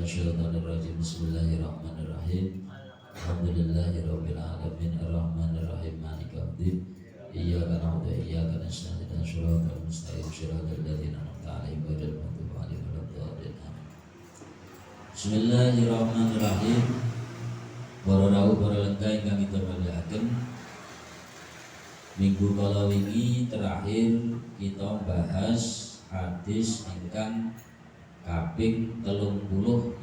minasyaitonirrajim. Bismillahirrahmanirrahim. Alhamdulillahirabbil alamin arrahmanirrahim maliki yaumiddin. Iyyaka na'budu wa iyyaka nasta'in ihdinas siratal mustaqim siratal ladzina an'amta 'alaihim ghairil maghdubi 'alaihim waladdallin. Bismillahirrahmanirrahim. Para rawuh para lenggah ingkang kita mulyakaken, minggu kala wingi terakhir kita bahas hadis ingkang kaping 37.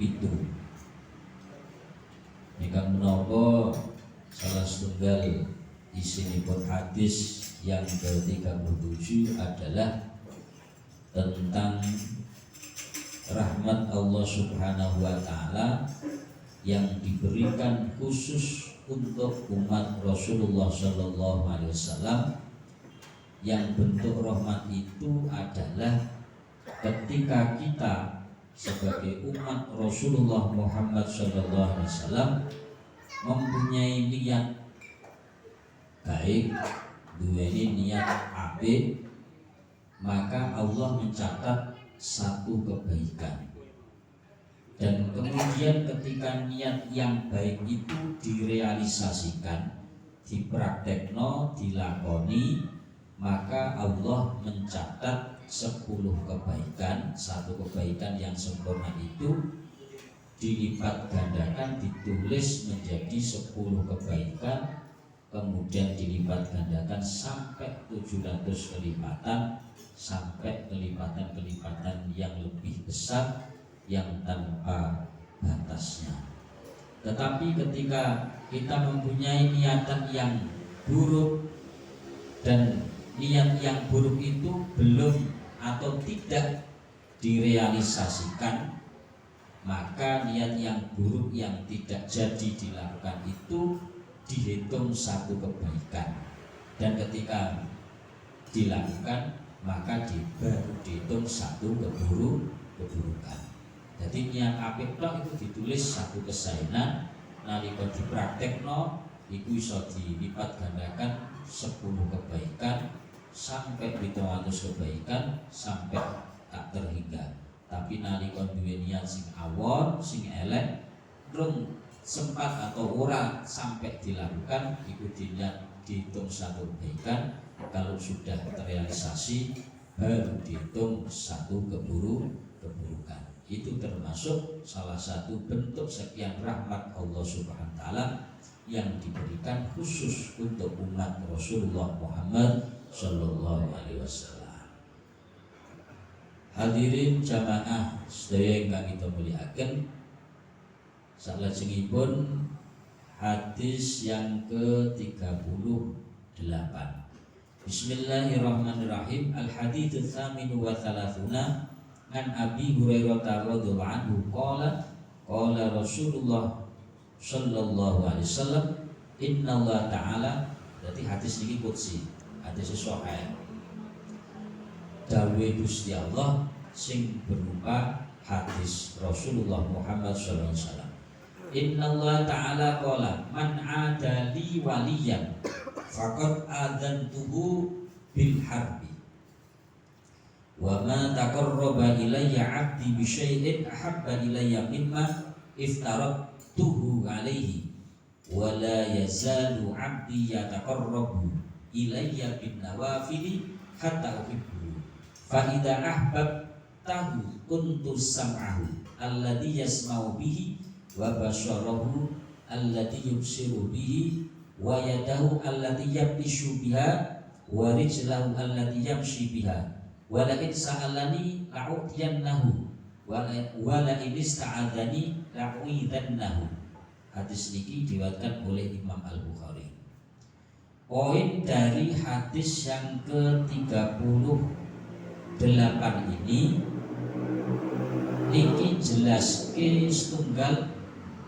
Ingkang menapa salah setunggal isinipun hadis yang ke-37 adalah tentang rahmat Allah Subhanahu wa taala yang diberikan khusus untuk umat Rasulullah sallallahu alaihi wasallam, yang bentuk rahmat itu adalah ketika kita sebagai umat Rasulullah Muhammad sallallahu alaihi wasallam mempunyai niat baik, duweni niat apik, maka Allah mencatat satu kebaikan. Dan kemudian ketika niat yang baik itu direalisasikan, dipraktekno, dilakoni, maka Allah mencatat 10 kebaikan. Satu kebaikan yang sempurna itu dilipat gandakan, ditulis menjadi 10 kebaikan, kemudian dilipat gandakan sampai 700 kelipatan, sampai kelipatan-kelipatan yang lebih besar yang tanpa batasnya. Tetapi ketika kita mempunyai niatan yang buruk dan niat yang buruk itu belum atau tidak direalisasikan, maka niat yang buruk yang tidak jadi dilakukan itu dihitung satu kebaikan, dan ketika dilakukan maka baru dihitung satu keburukan. Jadi niat apik tok itu ditulis satu kesainan, nalika dipraktekno iku iso dilipat gandakan 10 kebaikan sampai 700 kebaikan sampai tak terhingga. Tapi nalika duwe niat sing awon, sing elek, rung sempat atau ora sampai dilakukan, iku diniat dihitung satu kebaikan. Kalau sudah terrealisasi baru dihitung satu keburukan. Itu termasuk salah satu bentuk sekian rahmat Allah Subhanahu wa taala yang diberikan khusus untuk umat Rasulullah Muhammad sallallahu alaihi wasallam. Hadirin jamaah sedaya ingkang kita muliaken, salajengipun hadis yang ke-38. Bismillahirrahmanirrahim. Al-hadits ats-tsaminu wa tsalatsuna an Abi Hurairah radhiyallahu anhu qala qala Rasulullah sallallahu alaihi wasallam innallaha ta'ala. Berarti hadis ini qudsi, hadis sahih. Dawuh Gusti Allah sing berupa hadis Rasulullah Muhammad sallallahu alaihi wasallam. Innallaha ta'ala qala man adali waliyan faqad adantuhu bil harbi wa ma taqarraba ilayya 'abdi bi syai'in ahabba ilayya mimma iftaratuhu 'alaihi wa la yazalu 'abdi yataqarrabu ilayya bin nawafili hatta uhibbu fa idza ahbabtahu kuntu sam'ahu alladhi yasma'u bihi wa basyarahu alladhi yubsiru bihi wa yadahu allati yabtishu biha wa rijlahu allati yamshi biha wa la in sa'alani la'utiyannahu wa la in ista'adani la'uidannahu. Hadis niki diriwayatkan oleh Imam Al-Bukhari. Poin dari hadis yang ke-38 ini niki jelaske setunggal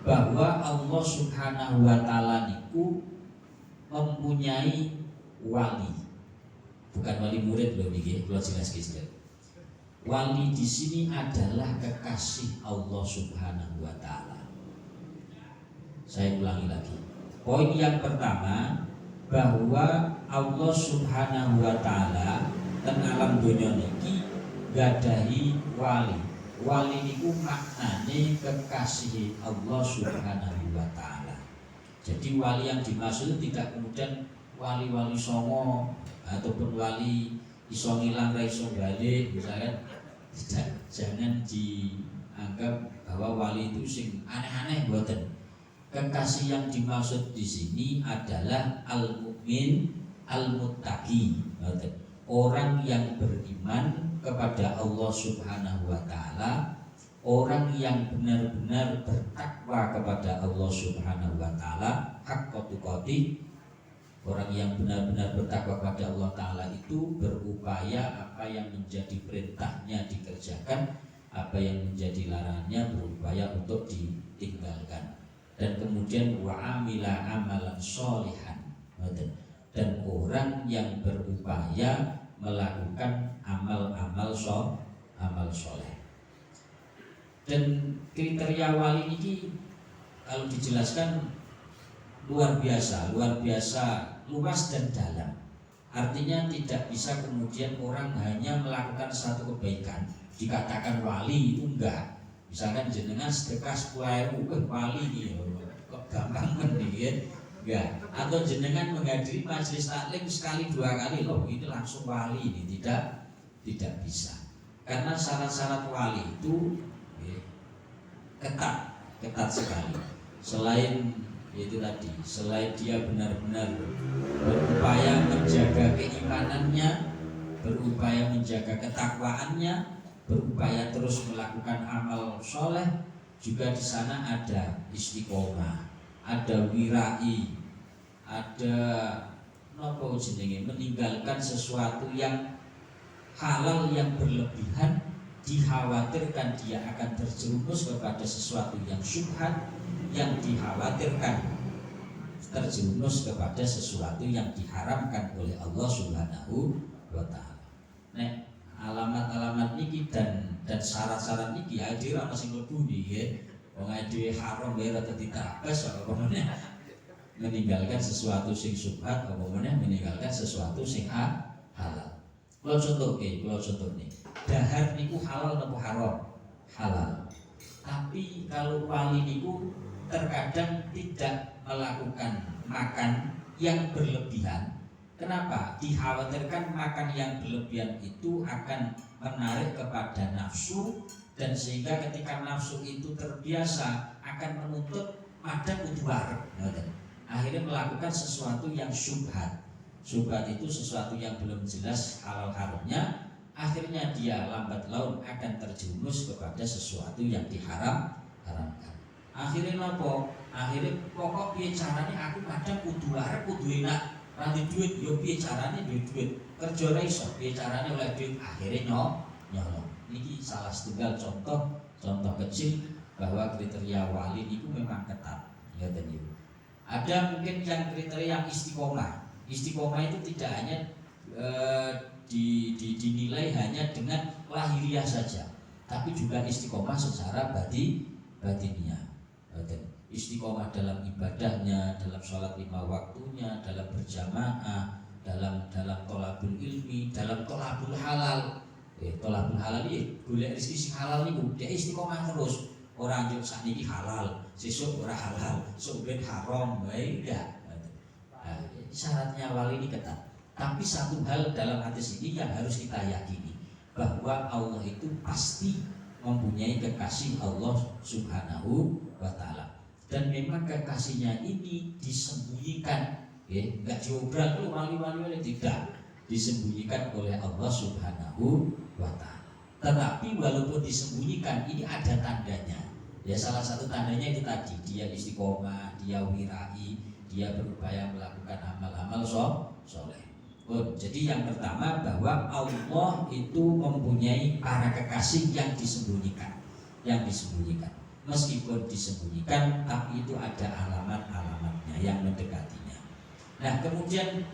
bahwa Allah Subhanahu wa taala niku mempunyai wali. Bukan wali murid loh niki, kula jelaske sedherek. Wali di sini adalah kekasih Allah Subhanahu wa taala. Saya ulangi lagi. Poin yang pertama, bahwa Allah Subhanahu wa taala teng alam donya niki gadahi wali. wali niku maknane kekasih Allah Subhanahu wa taala. Jadi wali yang dimaksud tidak kemudian wali-wali songo ataupun wali iso ngilang ra iso balik misalkan. Tidak, jangan dianggap bahwa wali itu sing aneh-aneh mboten. Kekasih yang dimaksud di sini adalah al-mukmin al-muttaqi, orang yang beriman kepada Allah Subhanahu wa taala, orang yang benar-benar bertakwa kepada Allah Subhanahu wa taala, haqqa tuqatih. Orang yang benar-benar bertakwa kepada Allah Ta'ala itu berupaya apa yang menjadi perintahnya dikerjakan, apa yang menjadi larangannya berupaya untuk ditinggalkan. Dan kemudian wa'amila amalan sholihan, dan orang yang berupaya melakukan amal-amal soleh. Dan kriteria wali ini kalau dijelaskan luar biasa luas dan dalam. Artinya tidak bisa kemudian orang hanya melakukan satu kebaikan dikatakan wali, itu enggak. Misalkan jenengan sedekah 10.000 wali iki kok gampang men iki ya. Atau jenengan menghadiri majelis taklim sekali 2 kali loh ini langsung wali, ini tidak bisa. Karena syarat-syarat wali itu ketat sekali. Selain dia benar-benar berupaya menjaga keimanannya, berupaya menjaga ketakwaannya, berupaya terus melakukan amal soleh, juga di sana ada istiqomah, ada wirai, ada nopo jenenge meninggalkan sesuatu yang halal yang berlebihan, dikhawatirkan dia akan terjerumus kepada sesuatu yang syubhat, yang dikhawatirkan terjerumus kepada sesuatu yang diharamkan oleh Allah Subhanahu wa taala. Nek alamat-alamat niki dan syarat-syarat niki ade ra sing mlebu nggih. Wong ade haram ya rada ditabas apa meneh meninggalkan sesuatu sing syubhat, apa meneh meninggalkan sesuatu sing halal. Kula contohne. Dahar niku halal napa haram? Halal. Tapi kalau wali niku terkadang tidak melakukan makan yang berlebihan. Kenapa? Dikhawatirkan makan yang berlebihan itu akan menarik kepada nafsu, dan sehingga ketika nafsu itu terbiasa akan menuntut madang udwar. Akhirnya melakukan sesuatu yang syubhat. Syubhat itu sesuatu yang belum jelas halal haramnya. Akhirnya dia lambat laun akan terjerumus kepada sesuatu yang diharamkan. Akhirnya nopo? Akhirnya pokok piye carane aku kadang kudu arep kudu enak, ra duit yo piye carane duit. Kerja ra iso piye carane oleh duit, akhirnya nyolong. Niki salah setunggal contoh kecil bahwa kriteria wali niku memang ketat. Ngoten niku. Ada mungkin yang kriteria yang istiqomah. Istiqomah itu tidak hanya dinilai hanya dengan lahiriah saja, tapi juga istiqomah secara batiniah. Istiqomah dalam ibadahnya, dalam sholat 5 waktunya, dalam berjamaah, dalam tholabul ilmi, dalam tholabul halal. Tholabul halal ini golek rezeki sing halal niku dia istiqomah terus. Ora njuk sakniki halal, sesuk ora halal, sok ben haram wae enggak. Syaratnya wali ini ketat. Tapi satu hal dalam hadis ini yang harus kita yakini, bahwa Allah itu pasti mempunyai kekasih Allah Subhanahu wa ta'ala. Dan memang kekasihnya ini disembunyikan, enggak diobral tuh wali-wali tidak, disembunyikan oleh Allah Subhanahu wa ta'ala. Tetapi walaupun disembunyikan, ini ada tandanya. Ya salah satu tandanya itu tadi, dia istiqomah, dia wirai, dia berupaya melakukan amal-amal soleh. Jadi yang pertama bahwa Allah itu mempunyai para kekasih yang disembunyikan. Meskipun disembunyikan, tapi itu ada alamat-alamatnya yang mendekatinya. Nah, kemudian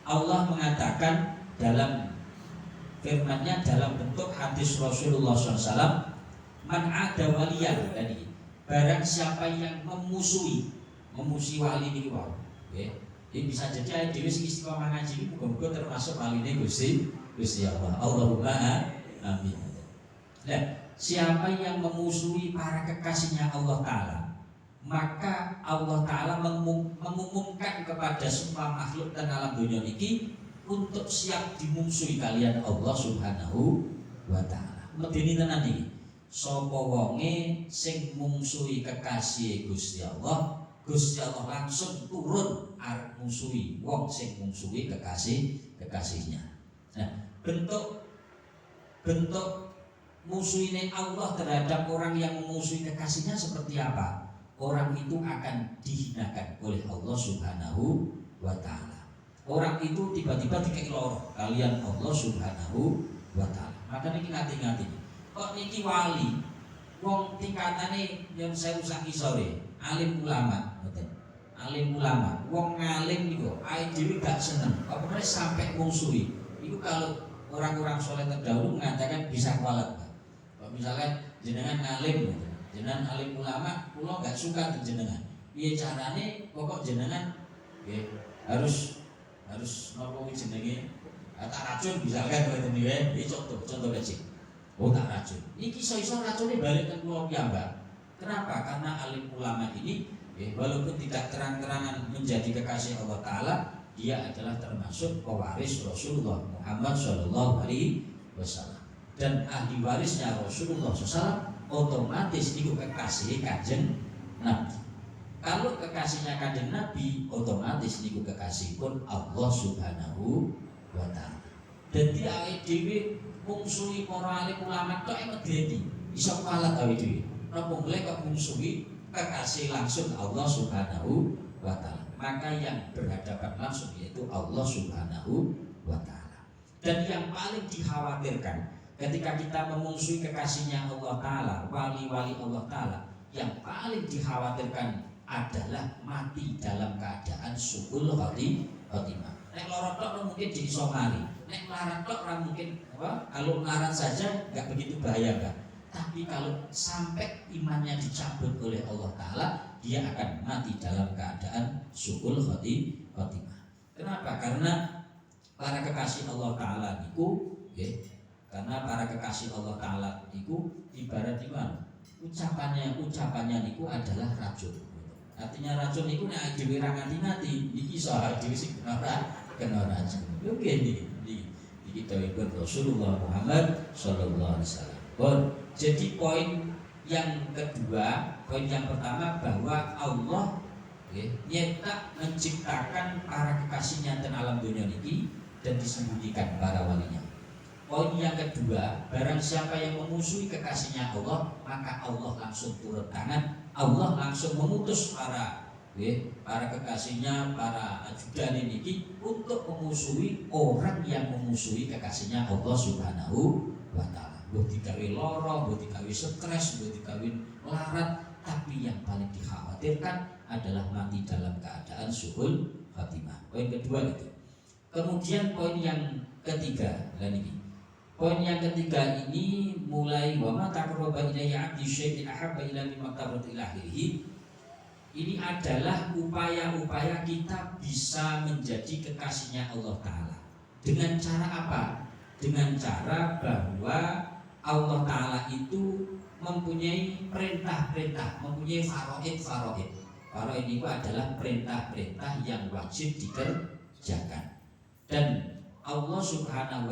Allah mengatakan dalam firman-Nya dalam bentuk hadis Rasulullah SAW, man ada waliyan, tadi barang siapa yang memusuhi wali ini wow. Ini bisa jadi dewi sing istiqomah ngaji ini muga-muga termasuk waline Gusti Allah. Allahumma amin. Nah, siapa yang memusuhi para kekasihnya Allah Ta'ala, maka Allah Ta'ala mengumumkan kepada semua makhluk dan alam dunia ini untuk siap dimusuhi kalian Allah Subhanahu wa Ta'ala. Medeni tenan iki. Sapa wonge sing mungsuhi kekasih Gusti Allah, Gusti Allah langsung turun arep musuhi wong sing mungsuhi kekasihnya. Nah, bentuk musuhnya Allah terhadap orang yang memusuhi kekasihnya seperti apa? Orang itu akan dihinakan oleh Allah Subhanahu wa Ta'ala. Orang itu tiba-tiba dikei loro kalian Allah Subhanahu wa Ta'ala. Makanya kita ngati kok niki wali wong tingkatane yang saya usah sore alim ulama, ngoten. Alim ulama, wong ngalim niku ae dhewe gak seneng. Apa meneh sampai musuhi. Itu kalau orang-orang soleh terdahulu mengatakan bisa kualat. Kalau misalkan jenengan ngalim, jenengan alim ulama, kula gak suka jenengan. Piye carane pokok jenengan nggih harus napa jenenge tak racun misalkan ngoten nggih. Contoh kecil. Oh tak racun. Iki iso-iso racune balik ke kula piyambak. Kenapa? Karena alim ulama ini walaupun tidak terang-terangan menjadi kekasih Allah Ta'ala, dia adalah termasuk pewaris Rasulullah Muhammad SAW. Dan ahli warisnya Rasulullah SAW otomatis itu kekasih Kanjeng Nabi. Kalau kekasihnya Kanjeng Nabi, otomatis itu kekasih pun Allah Subhanahu wa Ta'ala. Dan dia dhewe mungsuhi para alim ulama tok medeni iso kalah awake dhewe. Napa boleh kok mungsuhi kekasih langsung Allah Subhanahu wa Ta'ala. Maka yang berhadapan langsung yaitu Allah Subhanahu wa Ta'ala. Dan yang paling dikhawatirkan ketika kita memungsuhi kekasihnya Allah Ta'ala, wali-wali Allah Ta'ala, yang paling dikhawatirkan adalah mati dalam keadaan su'ul khotimah. Nek loro tok mungkin diiso mari, nek melarat tok ora mungkin apa? Kalau melarat saja enggak begitu bahaya kan. Tapi kalau sampai imannya dicabut oleh Allah Ta'ala, dia akan mati dalam keadaan su'ul khotimah. Kenapa? Karena para kekasih Allah Ta'ala niku karena para kekasih Allah Ta'ala niku ibarat gimana? Ucapannya niku adalah racun. Artinya racun niku nek dhewe ra ngati-ngati iki iso dhewe sing kena racun. Yo ngene iki dawuhipun Rasulullah Muhammad sallallahu alaihi wasallam. Jadi poin yang kedua, poin yang pertama bahwa Allah nyetak menciptakan para kekasihnya dan alam dunia ini dan disembunyikan para walinya. Poin yang kedua, barang siapa yang memusuhi kekasihnya Allah, maka Allah langsung turun tangan, Allah langsung memutus para kekasihnya, para ajudan ini untuk memusuhi orang yang memusuhi kekasihnya Allah Subhanahu wa Ta'ala. Buat dikawin loro, buat dikawin stres, buat dikawin melarat, tapi yang paling dikhawatirkan adalah mati dalam keadaan su'ul khatimah. Poin kedua itu. Kemudian poin yang ketiga, poin yang ketiga ini mulai wa ma taqarraba ilayya 'abdi syai'in ahabba ila mimma qarrabtu ila akhirih. Ini adalah upaya-upaya kita bisa menjadi kekasihnya Allah Ta'ala. Dengan cara apa? Dengan cara bahwa Allah Ta'ala itu mempunyai perintah-perintah, mempunyai faraid. Faraid itu adalah perintah-perintah yang wajib dikerjakan. Dan Allah Subhanahu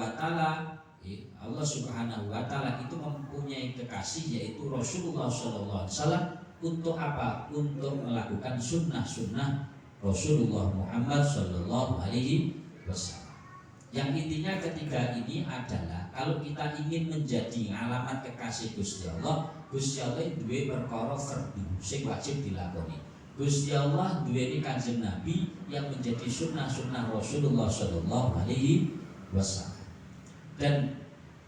wa Ta'ala itu mempunyai kekasih yaitu Rasulullah sallallahu alaihi wasallam untuk apa? Untuk melakukan sunnah-sunnah Rasulullah Muhammad sallallahu alaihi wasallam. Yang intinya ketiga ini adalah kalau kita ingin menjadi alamat kekasih Gusti Allah duwe perkara fardhu sing wajib dilakoni. Gusti Allah duweni Kanjeng Nabi yang menjadi sunnah-sunnah Rasulullah sallallahu alaihi wasallam. Dan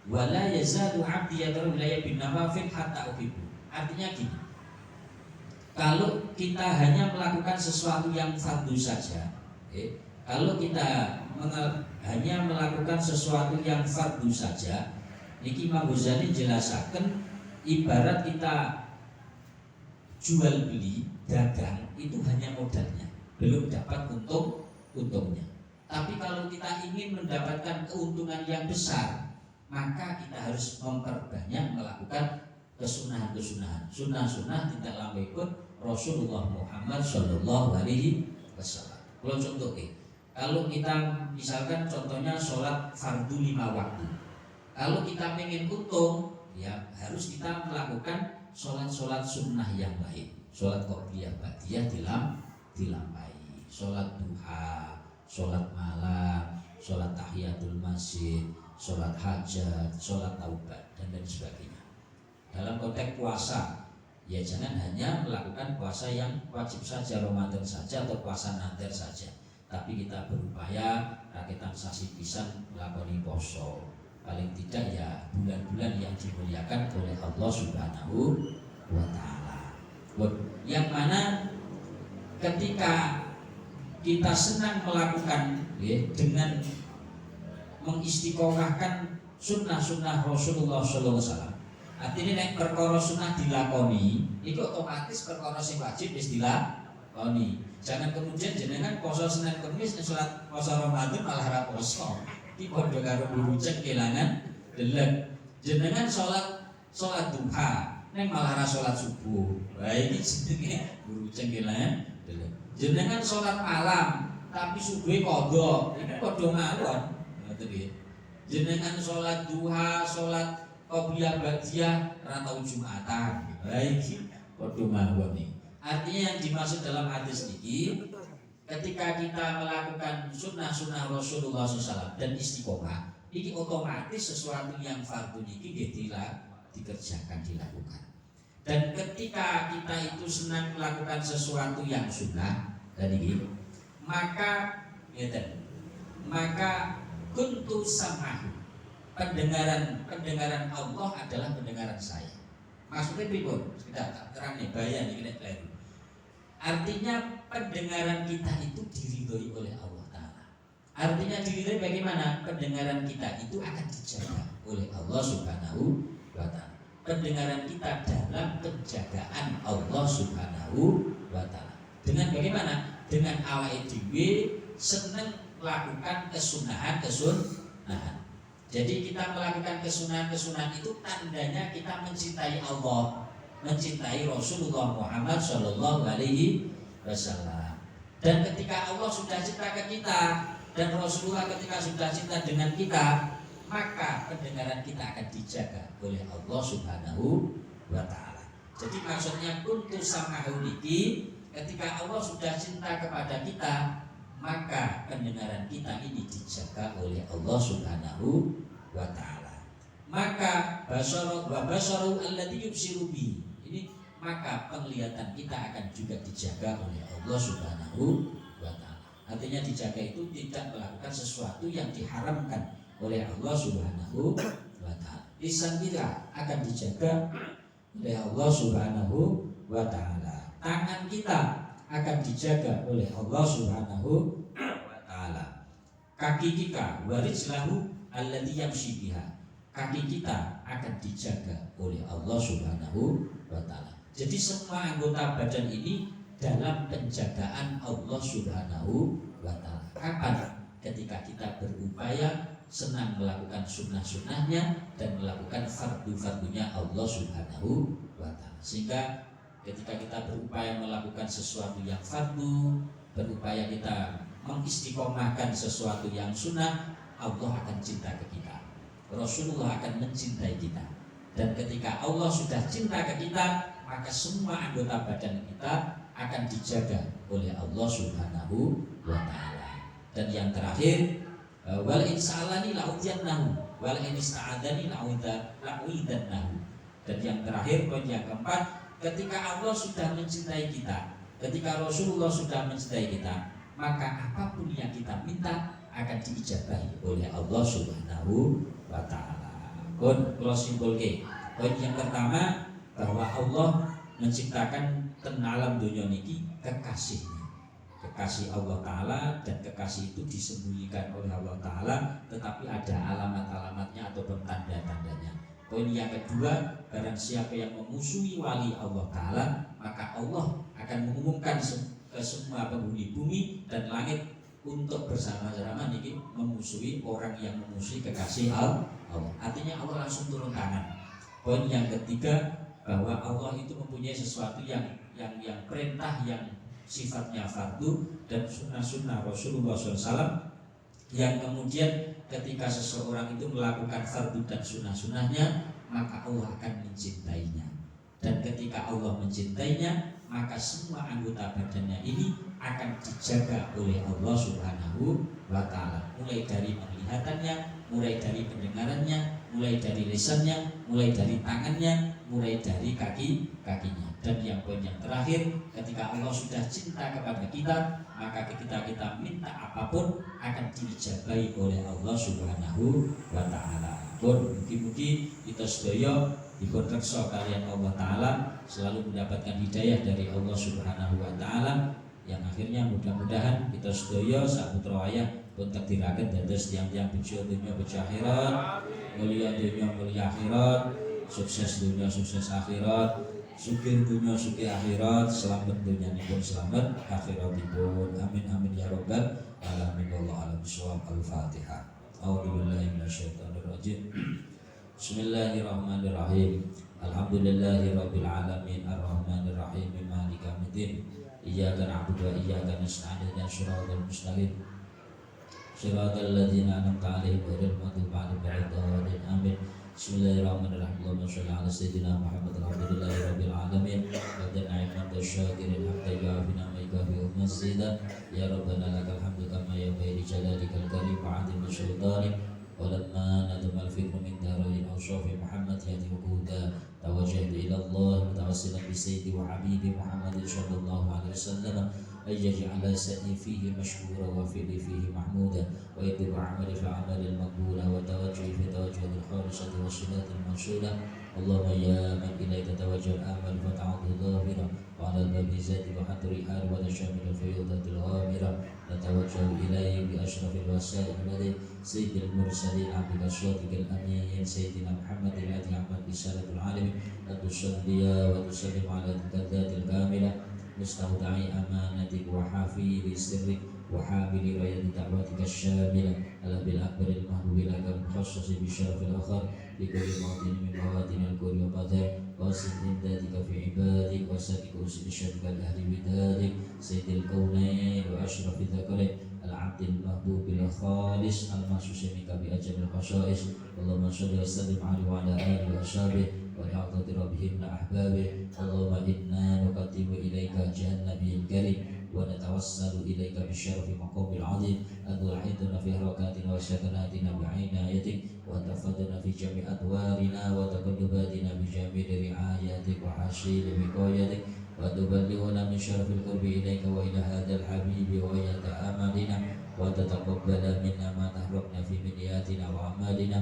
wala yazadu 'abdi yadru ilayya bin nawafil hatta uhibbu. Artinya gini. Kalau kita hanya melakukan sesuatu yang fardhu saja, kalau kita hanya melakukan sesuatu yang fardhu saja, niki Imam Ghazali jelasaken ibarat kita jual beli dagang itu hanya modalnya, belum dapat untungnya. Tapi kalau kita ingin mendapatkan keuntungan yang besar, maka kita harus memperbanyak melakukan kesunahan-kesunahan, sunnah-sunnah tidak lampahipun Rasulullah Muhammad Shallallahu Alaihi Wasallam. Kalau contoh kalau kita misalkan contohnya sholat fardu 5 waktu, kalau kita ingin untung, ya harus kita melakukan sholat-sholat sunnah yang lain, sholat qobliyah ba'diyah dilampahi, sholat duha, sholat malam, sholat tahiyatul masjid, sholat hajat, sholat taubat, dan lain sebagainya. Dalam konteks puasa, ya jangan hanya melakukan puasa yang wajib saja, Ramadan saja atau puasa nadir saja, tapi kita berupaya rakitan sasi pisan melakoni poso, paling tidak ya bulan-bulan yang dimuliakan oleh Allah Subhanahu wa Ta'ala, yang mana ketika kita senang melakukan ya, dengan mengistiqomahkan sunnah-sunnah Rasulullah SAW. Artinya nek perkara sunnah dilakoni, itu otomatis perkara sing wajib wis dilakoni. Jangan kemudian jenengan poso Senin Kamis nek salat poso Ramadan malah ra poso. Iki padha karo burucek kelangan delek. Jenengan salat duha nek malah ra salat subuh. Lah iki jenenge burucek kelangan delek. Jenengan salat malam tapi subuhe qadha, iki padha mawon. Jenengan sholat duha, sholat qobliyah ba'diyah ra tau Jumatan. Lah iki padha mawon iki. Artinya yang dimaksud dalam hadis ini, ketika kita melakukan sunnah-sunnah Rasulullah SAW dan istiqomah, ini otomatis sesuatu yang fardu ini dikerjakan, dilakukan. Dan ketika kita itu senang melakukan sesuatu yang sunnah tadi, maka kuntu samahu, pendengaran Allah adalah pendengaran saya. Maksudnya pripun? Tidak terang nih, bayan ini keliru. Artinya pendengaran kita itu diridhoi oleh Allah Ta'ala. Artinya diridhoi bagaimana? Pendengaran kita itu akan dijaga oleh Allah Subhanahu wa Ta'ala. Pendengaran kita dalam penjagaan Allah Subhanahu wa Ta'ala. Dengan bagaimana? Dengan awake dhewe seneng melakukan kesunahan. Jadi kita melakukan kesunahan itu tandanya kita mencintai Allah, mencintai Rasulullah Muhammad Shallallahu Alaihi Wasallam. Dan ketika Allah sudah cinta ke kita dan Rasulullah ketika sudah cinta dengan kita, maka pendengaran kita akan dijaga oleh Allah Subhanahu wa Ta'ala. Jadi maksudnya kuntu samahu niki, ketika Allah sudah cinta kepada kita, maka pendengaran kita ini dijaga oleh Allah Subhanahu wa Ta'ala. Maka basaru alladzi yubsiru bi, ini maka penglihatan kita akan juga dijaga oleh Allah Subhanahu wa Ta'ala. Artinya dijaga itu tidak melakukan sesuatu yang diharamkan oleh Allah Subhanahu wa Ta'ala. Lisan kita akan dijaga oleh Allah Subhanahu wa Ta'ala. Tangan kita akan dijaga oleh Allah Subhanahu wa Ta'ala. Kaki kita warijlahu alladzi yamshi biha, kaki kita akan dijaga oleh Allah Subhanahu wa Ta'ala. Jadi semua anggota badan ini dalam penjagaan Allah Subhanahu wa Ta'ala. Kapan? Ketika kita berupaya senang melakukan sunnah-sunnahnya dan melakukan fardu-fardunya Allah Subhanahu wa Ta'ala. Sehingga ketika kita berupaya melakukan sesuatu yang fardu, berupaya kita mengistiqomahkan sesuatu yang sunnah, Allah akan cinta ke kita, Rasulullah akan mencintai kita. Dan ketika Allah sudah cinta ke kita, maka semua anggota badan kita akan dijaga oleh Allah Subhanahu wa Ta'ala. Dan yang terakhir, wal insalani la'udyannahu wal inista'adani la'uidannahu. Dan yang terakhir, poin yang keempat, ketika Allah sudah mencintai kita, ketika Rasulullah sudah mencintai kita, maka apapun yang kita minta akan diijabahi oleh Allah Subhanahu wa Ta'ala. Kalau simpulke, poin yang pertama, bahwa Allah menciptakan ten alam dunia niki kekasihnya, kekasih Allah Ta'ala, dan kekasih itu disembunyikan oleh Allah Ta'ala, tetapi ada alamat-alamatnya ataupun tanda-tandanya. Poin yang kedua, barang siapa yang memusuhi wali Allah Ta'ala, maka Allah akan mengumumkan ke semua penghuni bumi dan langit untuk bersama-sama niki memusuhi orang yang memusuhi kekasih Allah Allah. Artinya Allah langsung turun tangan. Poin yang ketiga, bahwa Allah itu mempunyai sesuatu yang perintah yang sifatnya fardu dan sunnah-sunnah Rasulullah SAW yang kemudian ketika seseorang itu melakukan fardu dan sunnah-sunnahnya, maka Allah akan mencintainya. Dan ketika Allah mencintainya, maka semua anggota badannya ini akan dijaga oleh Allah Subhanahu wa Ta'ala, mulai dari penglihatannya, mulai dari pendengarannya, mulai dari lisannya, mulai dari tangannya, mulai dari kakinya. Dan yang poin yang terakhir, ketika Allah sudah cinta kepada kita, maka kita minta apapun akan dijabai oleh Allah Subhanahu wa Ta'ala. Mugi-mugi kita sedaya dipun reksa kalian Allah Ta'ala selalu mendapatkan hidayah dari Allah Subhanahu wa Ta'ala, yang akhirnya mudah-mudahan kita sedaya saputra ayah pun takdiraken dados tiyang-tiyang bejo dunya bejo akhirat, mulia dunya mulia akhirat, sukses dunya sukses akhirat, sugih dunya sugih akhirat, selamat dunyanipun selamat akhiratipun. Amin amin ya rabbal alamin. Wallahu a'lam bishawab. Al-Fatihah. A'udzubillahi minasyaitonir rajim. Bismillahirrahmanirrahim. Alhamdulillahirabbil alamin arrahmanir rahim maliki yaumiddin. Iyyaka na'budu wa iyyaka nasta'in ihdinas mustaqim. Shiratal ladzina an'amta 'alaihim ghairil maghdubi 'alaihim waladdallin. Amin. Bismillahirrahmanirrahim. Allahumma shalli 'ala sayyidina Muhammad. Alhamdulillahirabbil alamin. Wa da'ina tasyakirin hatta ya'fina ma yakfi masjida. Ya rabbana lakal hamdu kama yanbaghi li jalalikal karim wa 'azimi sultanik. ولما ندم الفكر من دارين أوصاف محمد هدي وجودا توجهت إلى الله متوسلا بسيدي وحبيبي محمد صلى الله عليه وسلم أن يجعل سعي فيه مشكورا وفعلي فيه محمودا ويتب عملي في العمل المقبول وتوجهي في توجه الخالصة والصلاة المنشودة. اللهم يا من إليك توجه الآمل فتعوض ظاهرا وعلى الباب ذات وحد رحال وتشامل الفيوضة الغامرة نتوجه إليه بأشرف الوسائل الذي سيد المرسلين عبدك الصادق الأمين سيدنا محمد الذي عمل رسالة العالم أن تصلي وتسلم على تلك الذات الكاملة مستودعي أمانتك وحافظ سرك وحامل راية دعوتك الشاملة على بالأكبر المحبوب لك المخصص بالشرف الآخر لكل موطن من مواطن الكون والقدر واصل إمدادك في عبادك وسلك أسد شرك الأهل بدادك سيد الكونين وأشرف ذكرك العبد المحبوب الخالص المخصوص منك بأجل الخصائص. اللهم صل وسلم عليه وعلى آله وأصحابه ولعطة ربهم أحبابه. اللهم إنا نقدم إليك جاه النبي الكريم ونتوسل إليك بالشرف مقام العظيم أن توحدنا في حركاتنا وسكناتنا بعنايتك وتفضلنا في جميع أدوارنا وتقلباتنا بجميع رعايتك وحشيد وقايتك وتبلغنا من شرف القرب إليك وإلى هذا الحبيب وإياك آمالنا وتتقبل منا ما تحرقنا في منياتنا وأعمالنا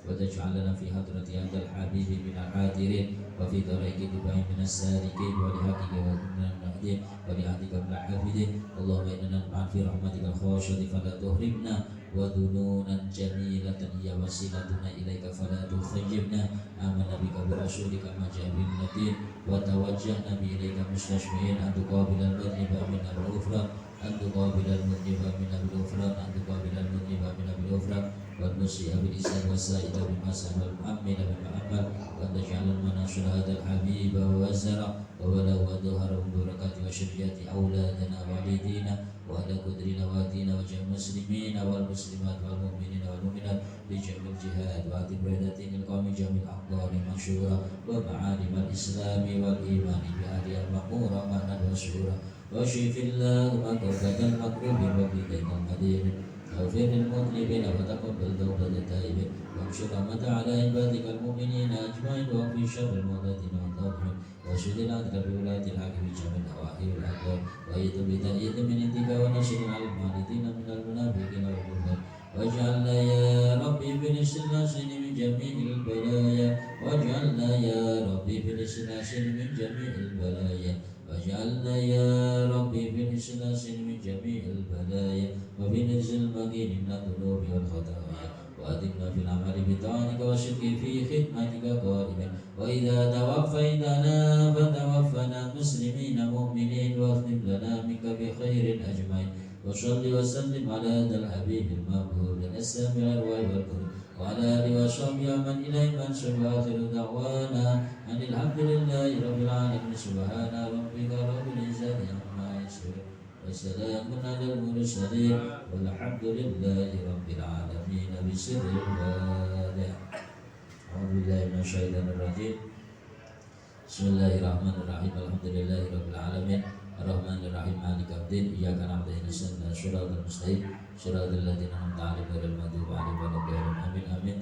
وتجعلنا في حضرة هذا الحبيب من الحاضرين وفي طريق دبي من السالكين ولحقك وكنا المهدين ولعهدك من الحافظين. اللهم إننا نطمع في رحمتك الخاشعة فلا تهرمنا وذنونا جميلة هي وسيلتنا إليك فلا تخيبنا. آمنا بك برسولك ما جاء بالنبي وتوجهنا إليك مستشفعين أن تقابل المذنب منا بالغفران أن تقابل المذنب منا بالغفران أن تقابل المذنب منا بالغفران والمسيء بالإسلام والسائل بما سهل المؤمن بما أمل وأن تجعل المناصر هذا الحبيب ووزر وولو وظهر بركات وشريات أولادنا والدينا وعلى قدرنا وادينا وجميع المسلمين والمسلمات والمؤمنين والمؤمنات بجميع الجهاد وأتم بردتين القوم جميع الأقدار المنشورة ومعالم الإسلام والإيمان بأهلها المأمورة معنى وسورة وشف اللهم كربة المكروب وبدين المدين اغفر للمذنبين وتقبل توبة التائبين وانشر رحمة على عبادك المؤمنين أجمعين واغفر شر المعتدين والظالمين واشهد العدل بولاة الحق في جميع النواحي والأقوال وأيد بتأييد من عندك ونشر على المعاندين من المنافقين والكفار واجعلنا يا ربي بالاستناسين من جميع البلايا واجعلنا يا ربي بالاستناسين من جميع البلايا واجعلنا يا ربي بالاستناسين من جميع البلايا وبنجز المكين من الذنوب والخطايا وأدمنا في العمل بطاعتك والشرك في خدمتك قائما وإذا توفيتنا فتوفنا مسلمين مؤمنين واختم لنا منك بخير أجمعين وصل وسلم على ذا الحبيب المقبول السامع الأرواح والقلوب وعلى آله وصحبه ومن إليه منسوب وآخر دعوانا أن الحمد لله رب العالمين سبحان ربك رب العزة عما يصفون وسلام على المرسلين والحمد لله رب العالمين بسر الفاتحة. أعوذ بالله من الشيطان الرجيم. بسم الله الرحمن الرحيم. الحمد لله رب العالمين الرحمن الرحيم مالك يوم الدين إياك نعبد وإياك نستعين صراط المستقيم صراط الذين أنعمت عليهم غير المغضوب عليهم ولا الضالين آمين.